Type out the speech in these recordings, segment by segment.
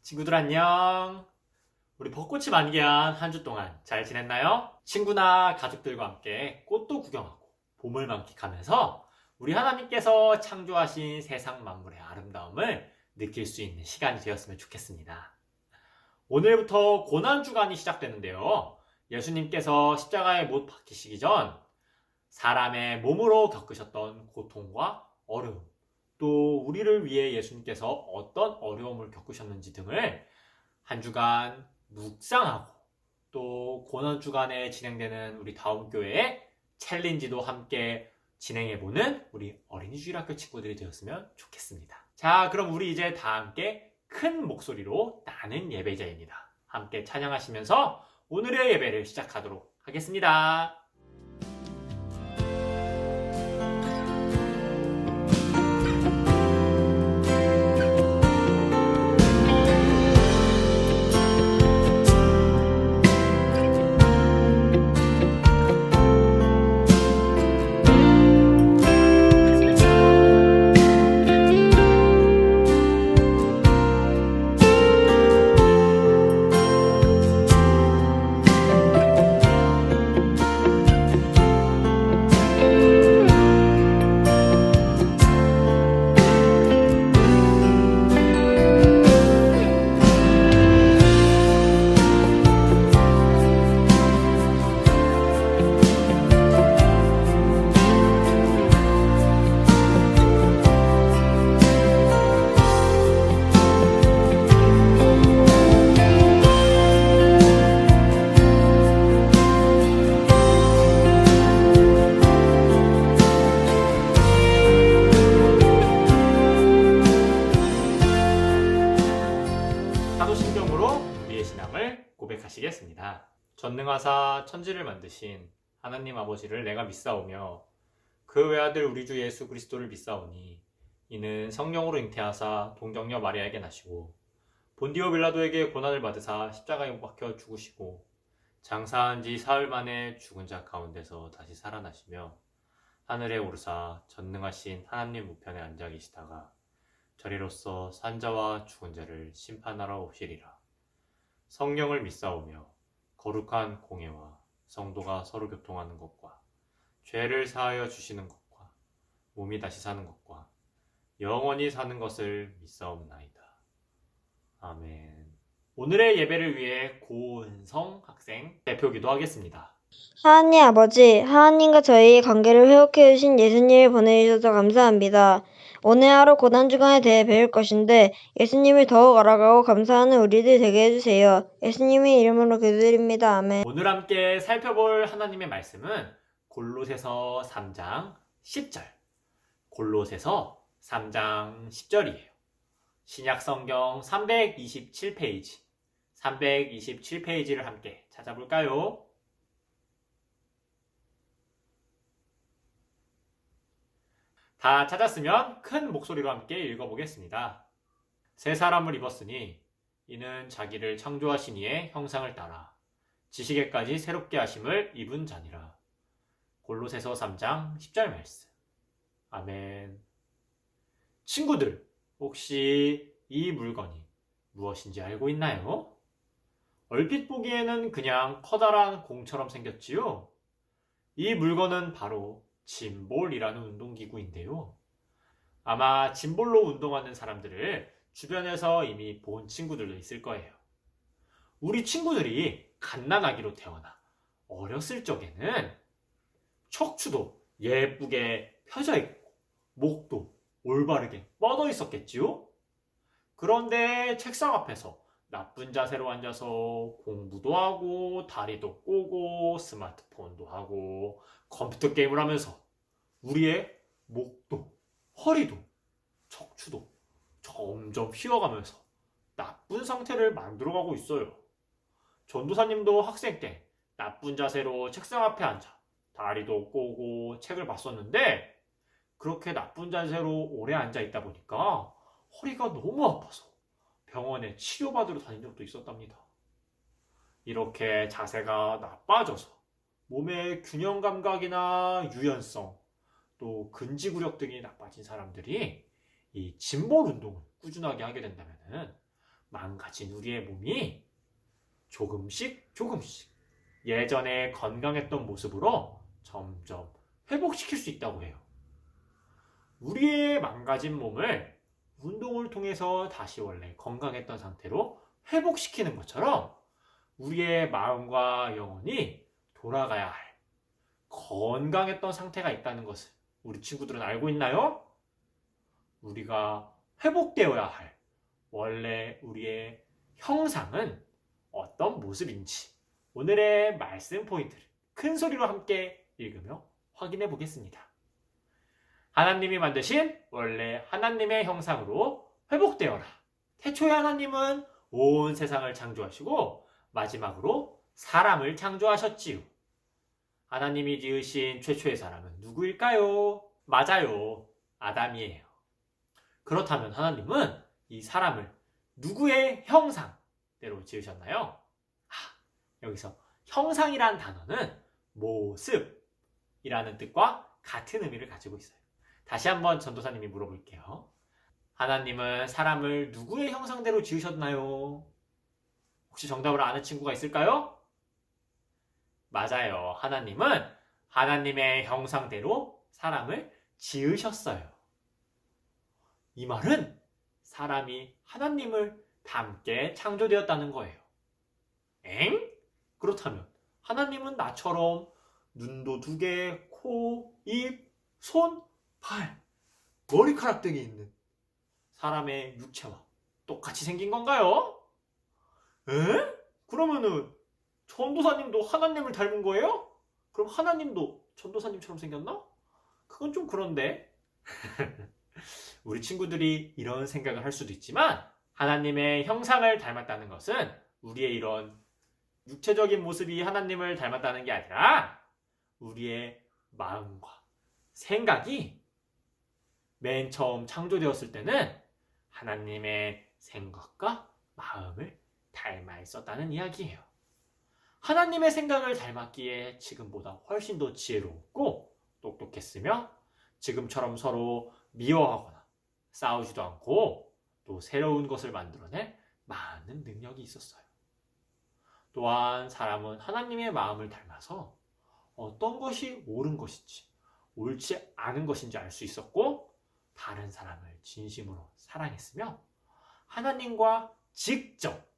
친구들 안녕. 우리 벚꽃이 만개한 한 주 동안 잘 지냈나요? 친구나 가족들과 함께 꽃도 구경하고 봄을 만끽하면서 우리 하나님께서 창조하신 세상 만물의 아름다움을 느낄 수 있는 시간이 되었으면 좋겠습니다. 오늘부터 고난주간이 시작되는데요. 예수님께서 십자가에 못 박히시기 전 사람의 몸으로 겪으셨던 고통과 어려움, 또 우리를 위해 예수님께서 어떤 어려움을 겪으셨는지 등을 한 주간 묵상하고, 또 고난주간에 진행되는 우리 다음교회의 챌린지도 함께 진행해보는 우리 어린이 주일학교 친구들이 되었으면 좋겠습니다. 자, 그럼 우리 이제 다 함께 큰 목소리로 나는 예배자입니다. 함께 찬양하시면서 오늘의 예배를 시작하도록 하겠습니다. 사도신경으로 우리의 신앙을 고백하시겠습니다. 전능하사 천지를 만드신 하나님 아버지를 내가 믿사오며 그 외아들 우리 주 예수 그리스도를 믿사오니 이는 성령으로 잉태하사 동정녀 마리아에게 나시고 본디오 빌라도에게 고난을 받으사 십자가에 못 박혀 죽으시고 장사한 지 사흘 만에 죽은 자 가운데서 다시 살아나시며 하늘에 오르사 전능하신 하나님 우편에 앉아 계시다가 저리로서 산자와 죽은 자를 심판하러 오시리라. 성령을 믿사오며 거룩한 공예와 성도가 서로 교통하는 것과 죄를 사하여 주시는 것과 몸이 다시 사는 것과 영원히 사는 것을 믿사옵나이다. 아멘. 오늘의 예배를 위해 고은성 학생 대표 기도하겠습니다. 하나님 아버지, 하나님과 저희의 관계를 회복해 주신 예수님을 보내주셔서 감사합니다. 오늘 하루 고난주간에 대해 배울 것인데 예수님을 더욱 알아가고 감사하는 우리들 되게 해주세요. 예수님의 이름으로 기도드립니다. 아멘. 오늘 함께 살펴볼 하나님의 말씀은 골로새서 3장 10절. 골로새서 3장 10절이에요. 신약성경 327페이지. 327페이지를 함께 찾아볼까요? 다 찾았으면 큰 목소리로 함께 읽어보겠습니다. 새 사람을 입었으니 이는 자기를 창조하신 이의 형상을 따라 지식에까지 새롭게 하심을 입은 자니라. 골로새서 3장 10절 말씀. 아멘. 친구들, 혹시 이 물건이 무엇인지 알고 있나요? 얼핏 보기에는 그냥 커다란 공처럼 생겼지요? 이 물건은 바로 짐볼이라는 운동기구인데요. 아마 짐볼로 운동하는 사람들을 주변에서 이미 본 친구들도 있을 거예요. 우리 친구들이 갓난아기로 태어나 어렸을 적에는 척추도 예쁘게 펴져 있고 목도 올바르게 뻗어 있었겠지요? 그런데 책상 앞에서 나쁜 자세로 앉아서 공부도 하고 다리도 꼬고 스마트폰도 하고 컴퓨터 게임을 하면서 우리의 목도 허리도 척추도 점점 휘어가면서 나쁜 상태를 만들어가고 있어요. 전도사님도 학생 때 나쁜 자세로 책상 앞에 앉아 다리도 꼬고 책을 봤었는데 그렇게 나쁜 자세로 오래 앉아 있다 보니까 허리가 너무 아파서 병원에 치료받으러 다닌 적도 있었답니다. 이렇게 자세가 나빠져서 몸의 균형 감각이나 유연성, 또 근지구력 등이 나빠진 사람들이 이 짐볼 운동을 꾸준하게 하게 된다면 망가진 우리의 몸이 조금씩 예전에 건강했던 모습으로 점점 회복시킬 수 있다고 해요. 우리의 망가진 몸을 운동을 통해서 다시 원래 건강했던 상태로 회복시키는 것처럼 우리의 마음과 영혼이 돌아가야 할 건강했던 상태가 있다는 것을 우리 친구들은 알고 있나요? 우리가 회복되어야 할 원래 우리의 형상은 어떤 모습인지 오늘의 말씀 포인트를 큰 소리로 함께 읽으며 확인해 보겠습니다. 하나님이 만드신 원래 하나님의 형상으로 회복되어라. 태초에 하나님은 온 세상을 창조하시고 마지막으로 사람을 창조하셨지요. 하나님이 지으신 최초의 사람은 누구일까요? 맞아요. 아담이에요. 그렇다면 하나님은 이 사람을 누구의 형상대로 지으셨나요? 여기서 형상이란 단어는 모습이라는 뜻과 같은 의미를 가지고 있어요. 다시 한번 전도사님이 물어볼게요. 하나님은 사람을 누구의 형상대로 지으셨나요? 혹시 정답을 아는 친구가 있을까요? 맞아요. 하나님은 하나님의 형상대로 사람을 지으셨어요. 이 말은 사람이 하나님을 닮게 창조되었다는 거예요. 엥? 그렇다면 하나님은 나처럼 눈도 2개, 코, 입, 손, 발, 머리카락 등이 있는 사람의 육체와 똑같이 생긴 건가요? 에? 그러면은 전도사님도 하나님을 닮은 거예요? 그럼 하나님도 전도사님처럼 생겼나? 그건 좀 그런데. 우리 친구들이 이런 생각을 할 수도 있지만 하나님의 형상을 닮았다는 것은 우리의 이런 육체적인 모습이 하나님을 닮았다는 게 아니라 우리의 마음과 생각이 맨 처음 창조되었을 때는 하나님의 생각과 마음을 닮아 있었다는 이야기예요. 하나님의 생각을 닮았기에 지금보다 훨씬 더 지혜롭고 똑똑했으며 지금처럼 서로 미워하거나 싸우지도 않고 또 새로운 것을 만들어낼 많은 능력이 있었어요. 또한 사람은 하나님의 마음을 닮아서 어떤 것이 옳은 것인지 옳지 않은 것인지 알 수 있었고 다른 사람을 진심으로 사랑했으며 하나님과 직접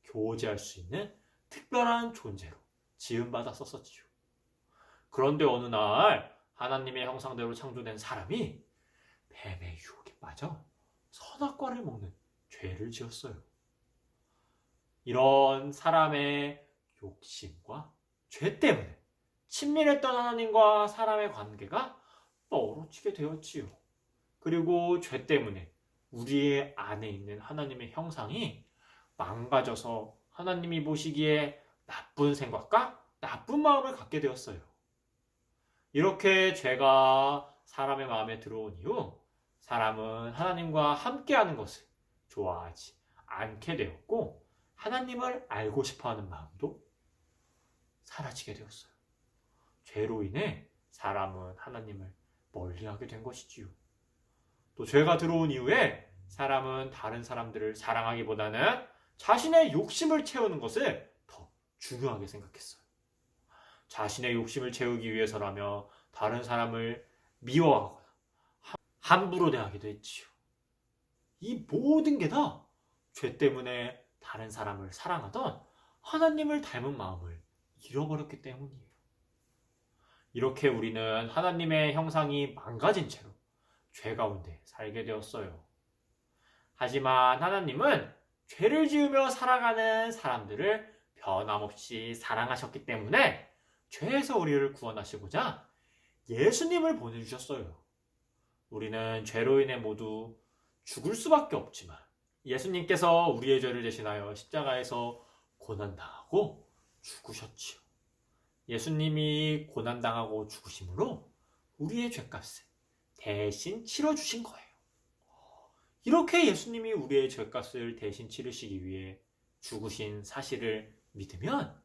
교제할 수 있는 특별한 존재로 지음받았었지요. 그런데 어느 날 하나님의 형상대로 창조된 사람이 뱀의 유혹에 빠져 선악과를 먹는 죄를 지었어요. 이런 사람의 욕심과 죄 때문에 친밀했던 하나님과 사람의 관계가 멀어지게 되었지요. 그리고 죄 때문에 우리의 안에 있는 하나님의 형상이 망가져서 하나님이 보시기에 나쁜 생각과 나쁜 마음을 갖게 되었어요. 이렇게 죄가 사람의 마음에 들어온 이후 사람은 하나님과 함께하는 것을 좋아하지 않게 되었고 하나님을 알고 싶어하는 마음도 사라지게 되었어요. 죄로 인해 사람은 하나님을 멀리하게 된 것이지요. 또 죄가 들어온 이후에 사람은 다른 사람들을 사랑하기보다는 자신의 욕심을 채우는 것을 더 중요하게 생각했어요. 자신의 욕심을 채우기 위해서라며 다른 사람을 미워하거나 함부로 대하기도 했지요. 이 모든 게 다 죄 때문에 다른 사람을 사랑하던 하나님을 닮은 마음을 잃어버렸기 때문이에요. 이렇게 우리는 하나님의 형상이 망가진 채로 죄 가운데 살게 되었어요. 하지만 하나님은 죄를 지으며 살아가는 사람들을 변함없이 사랑하셨기 때문에 죄에서 우리를 구원하시고자 예수님을 보내주셨어요. 우리는 죄로 인해 모두 죽을 수밖에 없지만 예수님께서 우리의 죄를 대신하여 십자가에서 고난당하고 죽으셨지요. 예수님이 고난당하고 죽으심으로 우리의 죄값을 대신 치러주신 거예요. 이렇게 예수님이 우리의 죄값을 대신 치르시기 위해 죽으신 사실을 믿으면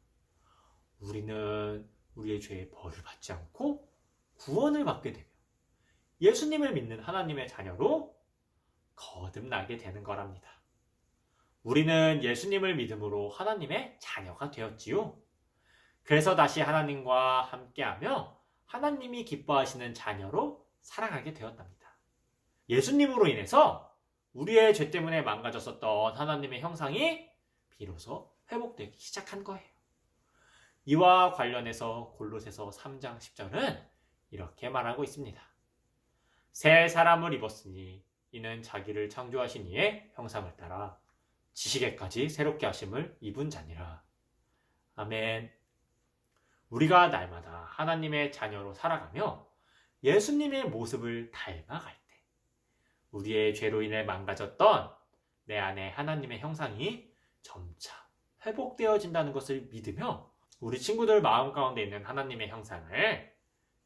우리는 우리의 죄의 벌을 받지 않고 구원을 받게 되며 예수님을 믿는 하나님의 자녀로 거듭나게 되는 거랍니다. 우리는 예수님을 믿음으로 하나님의 자녀가 되었지요. 그래서 다시 하나님과 함께하며 하나님이 기뻐하시는 자녀로 살아가게 되었답니다. 예수님으로 인해서 우리의 죄 때문에 망가졌었던 하나님의 형상이 비로소 회복되기 시작한 거예요. 이와 관련해서 골로새서 3장 10절은 이렇게 말하고 있습니다. 새 사람을 입었으니 이는 자기를 창조하신 이의 형상을 따라 지식에까지 새롭게 하심을 입은 자니라. 아멘. 우리가 날마다 하나님의 자녀로 살아가며 예수님의 모습을 닮아갈 때 우리의 죄로 인해 망가졌던 내 안에 하나님의 형상이 점차 회복되어진다는 것을 믿으며 우리 친구들 마음 가운데 있는 하나님의 형상을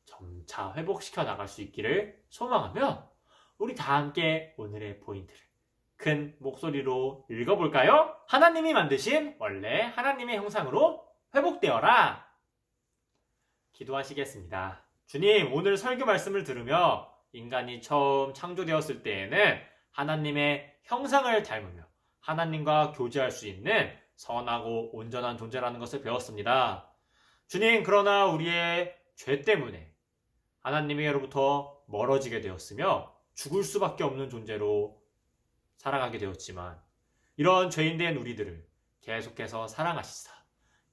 점차 회복시켜 나갈 수 있기를 소망하며 우리 다 함께 오늘의 포인트를 큰 목소리로 읽어볼까요? 하나님이 만드신 원래 하나님의 형상으로 회복되어라. 기도하시겠습니다. 주님, 오늘 설교 말씀을 들으며 인간이 처음 창조되었을 때에는 하나님의 형상을 닮으며 하나님과 교제할 수 있는 선하고 온전한 존재라는 것을 배웠습니다. 주님, 그러나 우리의 죄 때문에 하나님에게로부터 멀어지게 되었으며 죽을 수밖에 없는 존재로 살아가게 되었지만 이런 죄인된 우리들을 계속해서 사랑하시사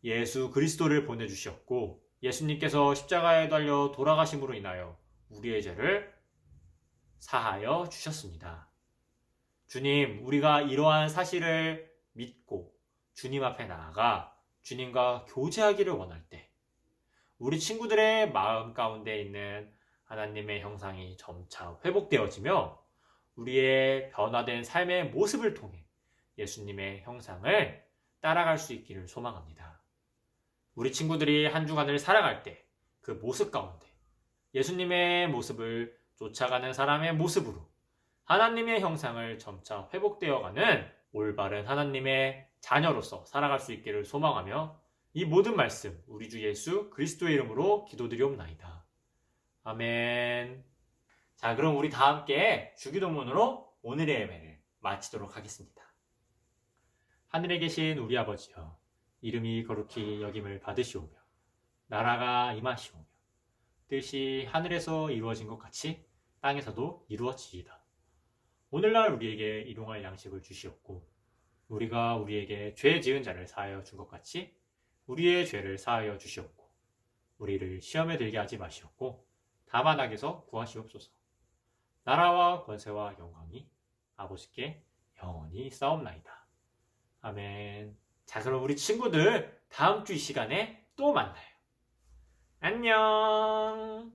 예수 그리스도를 보내주셨고 예수님께서 십자가에 달려 돌아가심으로 인하여 우리의 죄를 사하여 주셨습니다. 주님, 우리가 이러한 사실을 믿고 주님 앞에 나아가 주님과 교제하기를 원할 때 우리 친구들의 마음 가운데 있는 하나님의 형상이 점차 회복되어지며 우리의 변화된 삶의 모습을 통해 예수님의 형상을 따라갈 수 있기를 소망합니다. 우리 친구들이 한 주간을 살아갈 때 그 모습 가운데 예수님의 모습을 쫓아가는 사람의 모습으로 하나님의 형상을 점차 회복되어가는 올바른 하나님의 자녀로서 살아갈 수 있기를 소망하며 이 모든 말씀 우리 주 예수 그리스도의 이름으로 기도드리옵나이다. 아멘. 자, 그럼 우리 다 함께 주기도문으로 오늘의 예배를 마치도록 하겠습니다. 하늘에 계신 우리 아버지여, 이름이 거룩히 여김을 받으시오며 나라가 임하시오며 뜻이 하늘에서 이루어진 것 같이 땅에서도 이루어지이다. 오늘날 우리에게 일용할 양식을 주시옵고 우리가 우리에게 죄 지은 자를 사하여 준 것 같이 우리의 죄를 사하여 주시옵고 우리를 시험에 들게 하지 마시옵고 다만 악에서 구하시옵소서. 나라와 권세와 영광이 아버지께 영원히 싸움나이다. 아멘. 자, 그럼 우리 친구들 다음 주 이 시간에 또 만나요. 안녕.